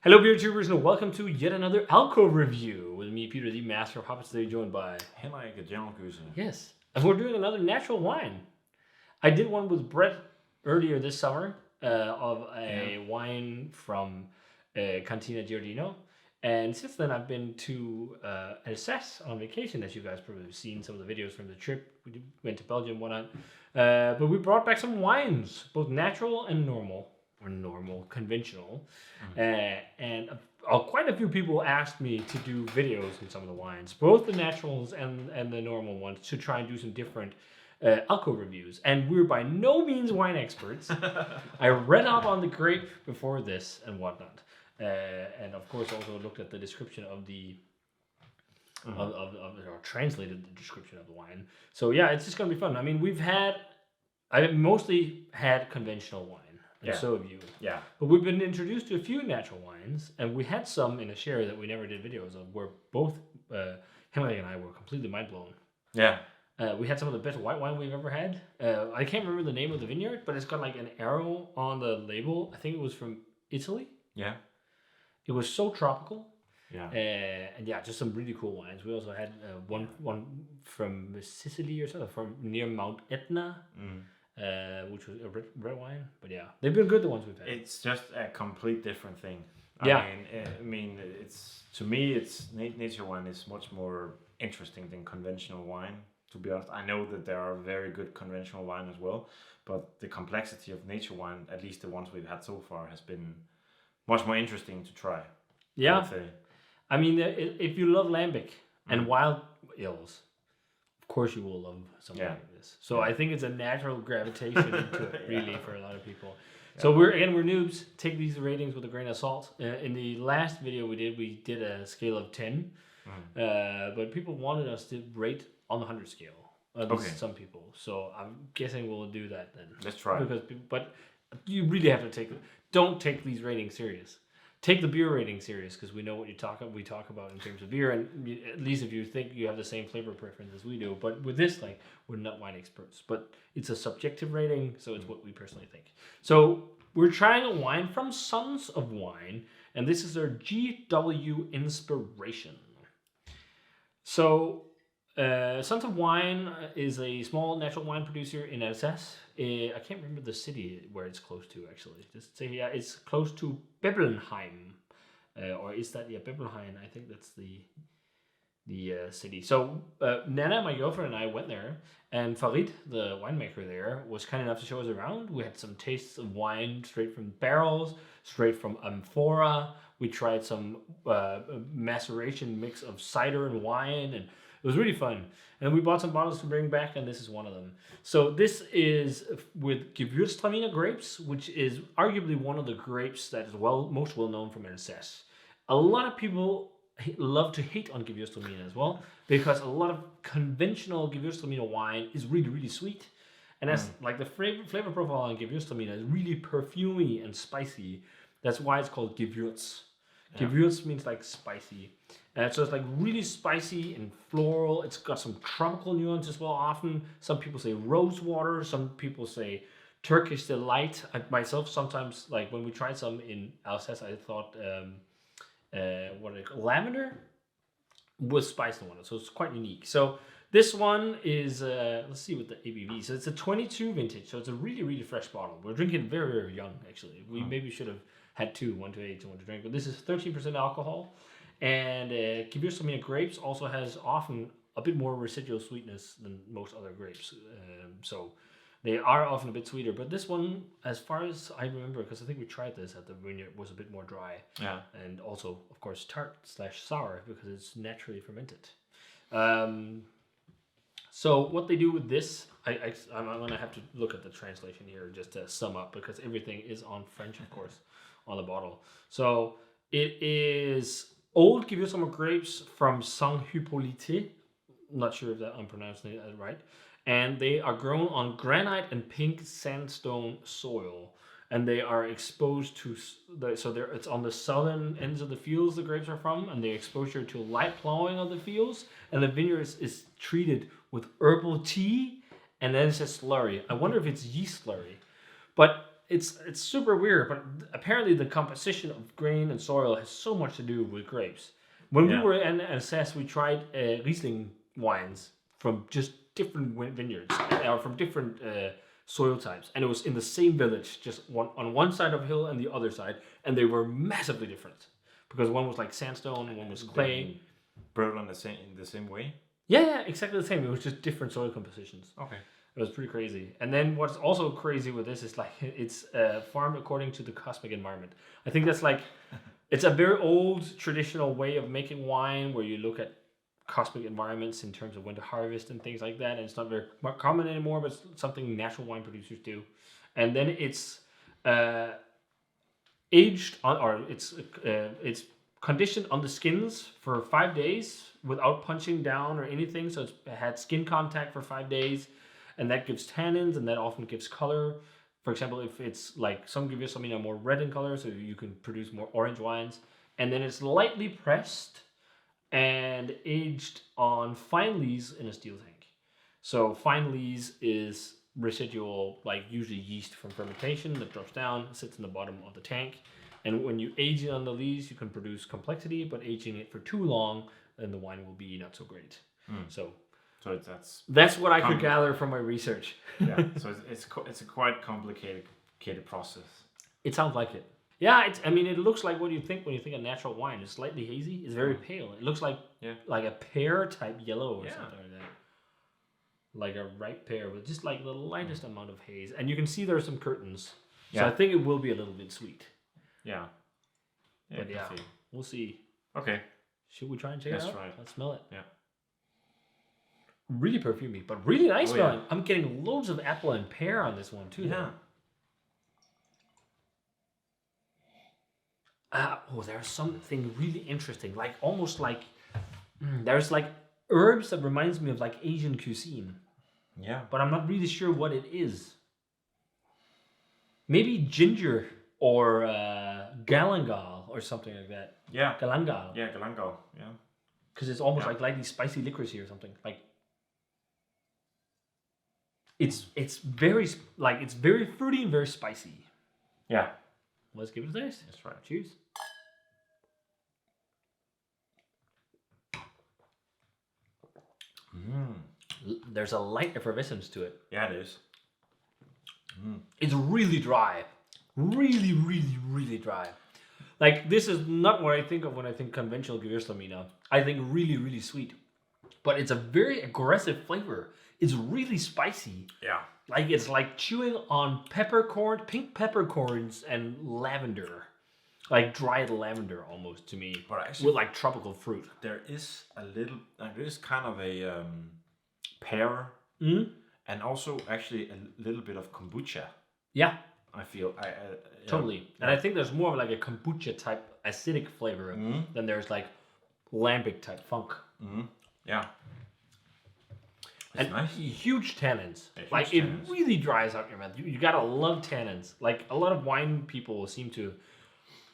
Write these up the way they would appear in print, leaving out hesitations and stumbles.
Hello, beer tubers, and welcome to yet another Alco review with me, Peter, the Master of Hoppets. Today, joined by Henrik Jankelkusen. yes, and we're doing another natural wine. I did one with Brett earlier this summer of a wine from Cantina Giardino, and since then I've been to Alsace on vacation, as you guys probably have seen some of the videos from the trip. We went to Belgium, whatnot, but we brought back some wines, both natural and normal. Or normal, conventional, and quite a few people asked me to do videos on some of the wines, both the naturals and the normal ones, to try and do some different Alco reviews. And we're by no means wine experts. I read up on the grape before this and whatnot, and of course also looked at the description of the or translated the description of the wine. So yeah, it's just gonna be fun. I mean, I've mostly had conventional wine. And so have you. Yeah. But we've been introduced to a few natural wines, and we had some in a share that we never did videos of, where both Henrik and I were completely mind blown. Yeah. We had some of the best white wine we've ever had. I can't remember the name of the vineyard, but it's got like an arrow on the label. I think it was from Italy. Yeah. It was so tropical. Yeah. And yeah, just some really cool wines. We also had one from Sicily or something, from near Mount Etna. Which was a red wine, but yeah, they've been good, the ones we've had. It's just a complete different thing. I mean, it's to me, it's nature wine is much more interesting than conventional wine. To be honest, I know that there are very good conventional wine as well, but the complexity of nature wine, at least the ones we've had so far, has been much more interesting to try. Yeah, I mean, if you love lambic and wild ales, of course you will love something like this. So I think it's a natural gravitation into it, really, for a lot of people. So we're noobs. Take these ratings with a grain of salt. In the last video we did a scale of 10, but people wanted us to rate on the 100 scale. At least some people. So I'm guessing we'll do that then. Let's try. But you really have to don't take these ratings serious. Take the beer rating serious, because we know what we talk about in terms of beer, and at least if you think you have the same flavor preference as we do. But with this, like, we're not wine experts, but it's a subjective rating, so it's what we personally think. So we're trying a wine from Sons of Wine, and this is their GW Inspiration. So Sons of Wine is a small natural wine producer in Alsace. I can't remember the city where it's close to, actually. Just say, yeah, it's close to Beblenheim. Or is that, Beblenheim? I think that's the city. So Nana, my girlfriend, and I went there, and Farid, the winemaker there, was kind enough to show us around. We had some tastes of wine straight from barrels, straight from amphora. We tried some maceration mix of cider and wine, and it was really fun. And we bought some bottles to bring back, and this is one of them. So this is with Gewürztraminer grapes, which is arguably one of the grapes that is most well known from Alsace. A lot of people love to hate on Gewürztraminer as well, because a lot of conventional Gewürztraminer wine is really, really sweet. And that's like the flavor profile on Gewürztraminer is really perfumey and spicy. That's why it's called Gewürz. Gewürz means like spicy. So it's like really spicy and floral. It's got some tropical nuance as well. Often some people say rose water. Some people say Turkish delight. Myself, sometimes, like when we tried some in Alsace, I thought lavender was spiced in one. So it's quite unique. So this one is, let's see what the ABV. So it's a 22 vintage. So it's a really, really fresh bottle. We're drinking very, very young, actually. We maybe should have had one to age, one to drink. But this is 13% alcohol. And Gewürztraminer grapes also has often a bit more residual sweetness than most other grapes. So they are often a bit sweeter. But this one, as far as I remember, because I think we tried this at the vineyard, was a bit more dry. Yeah. And also, of course, tart/sour, because it's naturally fermented. So what they do with this, I'm going to have to look at the translation here just to sum up, because everything is on French, of course, on the bottle. So it is old Gewürztraminer grapes from Saint-Hippolyte. I'm not sure if I'm pronouncing it right. And they are grown on granite and pink sandstone soil. And they are exposed to, it's on the southern ends of the fields the grapes are from, and they're exposure to light plowing of the fields. And the vineyard is treated with herbal tea, and then it says slurry. I wonder if it's yeast slurry. But it's super weird, but apparently the composition of grain and soil has so much to do with grapes. When we were in Alsace, we tried Riesling wines from just different vineyards or from different soil types, and it was in the same village, just one on one side of a hill and the other side, and they were massively different because one was like sandstone and one was clay. Brought on in the same way. Yeah, exactly the same. It was just different soil compositions. Okay. It was pretty crazy. And then what's also crazy with this is like it's farmed according to the cosmic environment. I think that's like it's a very old traditional way of making wine where you look at cosmic environments in terms of when to harvest and things like that. And it's not very common anymore, but it's something natural wine producers do. And then it's aged on, or it's conditioned on the skins for 5 days without punching down or anything. So it's had skin contact for 5 days. And that gives tannins, and that often gives color. For example, if it's like some give you something more red in color, so you can produce more orange wines. And then it's lightly pressed and aged on fine lees in a steel tank. So fine lees is residual, like usually yeast from fermentation that drops down, sits in the bottom of the tank. And when you age it on the lees, you can produce complexity, but aging it for too long, then the wine will be not so great. So that's what I could gather from my research. Yeah, so it's a quite complicated process. It sounds like it. Yeah, it looks like what you think when you think of natural wine. It's slightly hazy. It's very pale. It looks like a pear type yellow or something like that. Like a ripe pear with just like the lightest amount of haze. And you can see there are some curtains. So I think it will be a little bit sweet. Yeah. But we'll see. Okay. Should we try and check it out? Let's try it. Let's smell it. Yeah. Really perfumey, but really nice smelling. Yeah. I'm getting loads of apple and pear on this one too. Yeah. There's something really interesting, like almost like there's like herbs that reminds me of like Asian cuisine. Yeah. But I'm not really sure what it is. Maybe ginger or galangal or something like that. Yeah. Galangal. Yeah, galangal. Yeah. Because it's almost like lightly spicy licorice or something. Like it's very fruity and very spicy. Yeah. Let's give it a taste. That's right. Cheers. There's a light effervescence to it. Yeah, it is. It's really dry. Really, really, really dry. Like, this is not what I think of when I think conventional Gewürztraminer. I think really, really sweet. But it's a very aggressive flavor. It's really spicy. Yeah. Like, it's like chewing on pink peppercorns and lavender. Like dried lavender almost to me. But actually, with like tropical fruit. There is kind of a pear. And also actually a little bit of kombucha. Yeah. I feel totally. And I think there's more of like a kombucha type acidic flavor than there's like lambic type funk. Yeah. It's nice. Huge tannins. It really dries out your mouth. You gotta love tannins. Like a lot of wine people seem to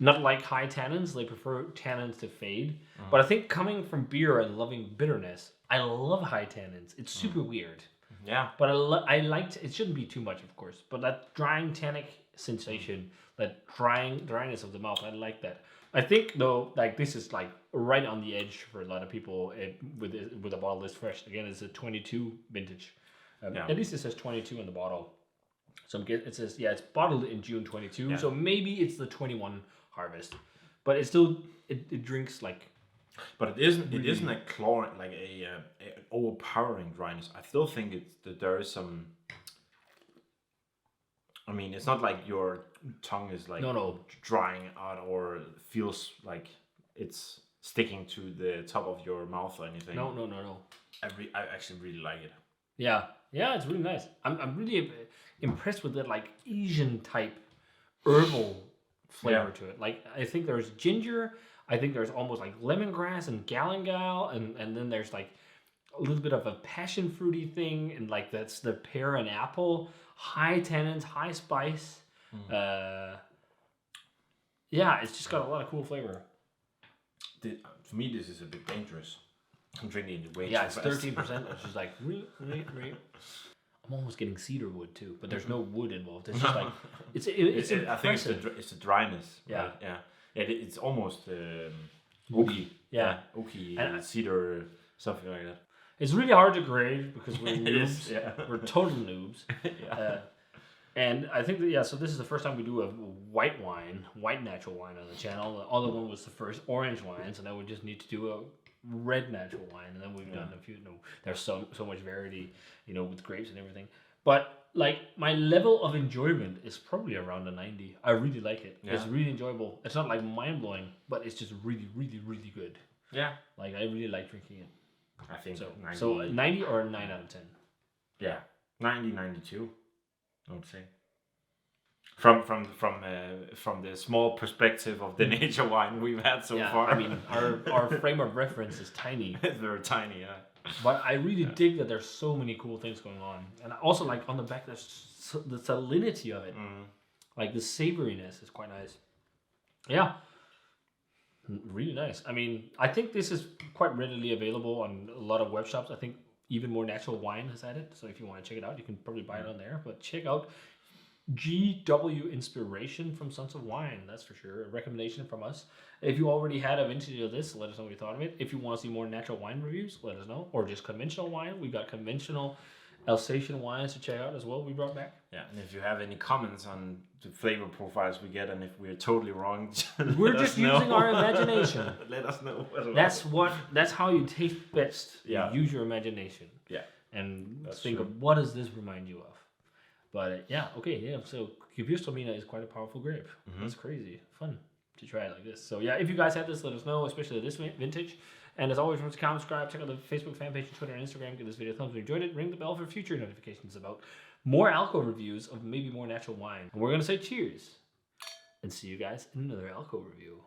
not like high tannins. They prefer tannins to fade. But I think coming from beer and loving bitterness, I love high tannins. It's super weird. Yeah. But I liked it. Shouldn't be too much, of course. But that drying tannic sensation, that dryness of the mouth, I like that. I think though, like this is like right on the edge for a lot of people with a bottle this fresh. Again, it's a 22 vintage. At least it says 22 in the bottle. So it says it's bottled in June 22. Yeah. So maybe it's the 21 harvest, but it still it drinks like. But it isn't. It isn't a overpowering dryness. I still think that there is some. I mean, it's not like your tongue is like drying out or feels like it's sticking to the top of your mouth or anything. No. I actually really like it. Yeah, it's really nice. I'm really impressed with that like Asian type herbal flavor to it. Like I think there's ginger. I think there's almost like lemongrass and galangal, and then there's like a little bit of a passion fruity thing, and like that's the pear and apple, high tannins, high spice. It's just got a lot of cool flavor. For me, this is a bit dangerous. I'm drinking it way too fast. 13%, which is like, I'm almost getting cedar wood too, but there's no wood involved. It's just like it's I think it's the dryness. Yeah. Right? Yeah. It's almost oaky. Yeah. Oaky And cedar, something like that. it's really hard to grade because we're It noobs. is, yeah. We're total noobs. Yeah. And I think that, so this is the first time we do a white natural wine on the channel. The other one was the first orange wine, so now we just need to do a red natural wine, and then we've done a few. There's so much variety, with grapes and everything. But like my level of enjoyment is probably around a 90. I really like it. Yeah. It's really enjoyable. It's not like mind blowing, but it's just really, really, really good. Yeah. Like I really like drinking it. I think So 90 or a 9 out of 10. Yeah, 90, 92, I would say. From the small perspective of the nature wine we've had so far. I mean, our frame of reference is tiny. It's very tiny, yeah. But I really dig that there's so many cool things going on. And also, like, on the back, there's the salinity of it. Like, the savoriness is quite nice. Yeah. Really nice. I mean, I think this is quite readily available on a lot of web shops. I think Even More Natural Wine has had it. So if you want to check it out, you can probably buy it on there. But check out GW Inspiration from Sons of Wine. That's for sure. A recommendation from us. If you already had a vintage of this, let us know what you thought of it. If you want to see more natural wine reviews, let us know. Or just conventional wine. We've got conventional Alsatian wines to check out as well. We brought back. Yeah, and if you have any comments on the flavor profiles we get, and if we're totally wrong, we're just using our imagination. Let us know. That's how you taste best. Yeah. You use your imagination. Yeah. And That's think true. of what does this remind you of. But so Gewürztraminer is quite a powerful grape. That's crazy. Fun to try it like this. So yeah, if you guys have this, let us know, especially this vintage. And as always, remember to comment, subscribe, check out the Facebook fan page, Twitter, and Instagram. Give this video a thumbs up if you enjoyed it. Ring the bell for future notifications about more Alco reviews of maybe more natural wine. And we're going to say cheers and see you guys in another Alco review.